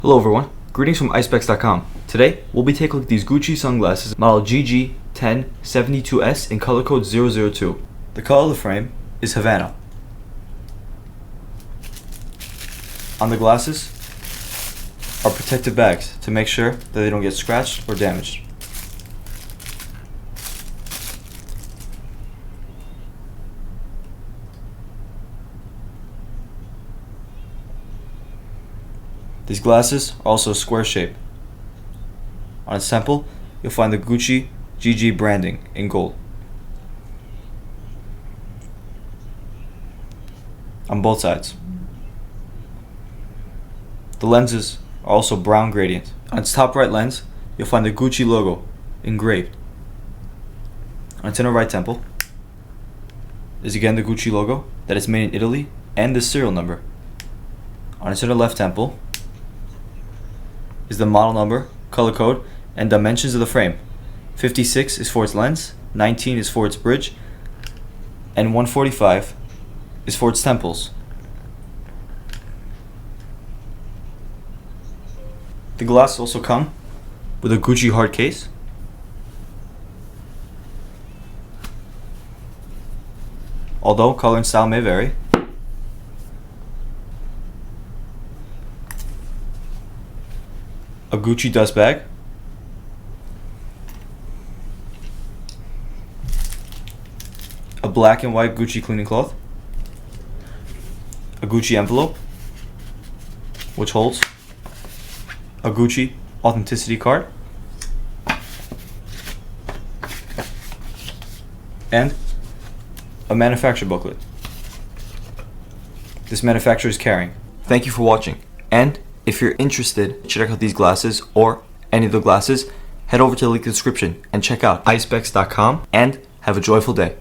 Hello everyone, greetings from Eyespecs.com. Today, we'll be taking a look at these Gucci sunglasses, model GG1072S in color code 002. The color of the frame is Havana. On the glasses are protective bags to make sure that they don't get scratched or damaged. These glasses are also square shaped. On its temple, you'll find the Gucci GG branding in gold. On both sides. The lenses are also brown gradient. On its top right lens, you'll find the Gucci logo engraved. On its inner right temple is again the Gucci logo that is made in Italy and the serial number. On its inner left temple is the model number, color code, and dimensions of the frame. 56 is for its lens, 19 is for its bridge, and 145 is for its temples. The glasses also come with a Gucci hard case, although color and style may vary. A Gucci dust bag, a black and white Gucci cleaning cloth, a Gucci envelope, which holds a Gucci authenticity card, and a manufacturer booklet. This manufacturer is carrying. Thank you for watching, and if you're interested to check out these glasses or any of the glasses, head over to the link in the description and check out Eyespecs.com and have a joyful day.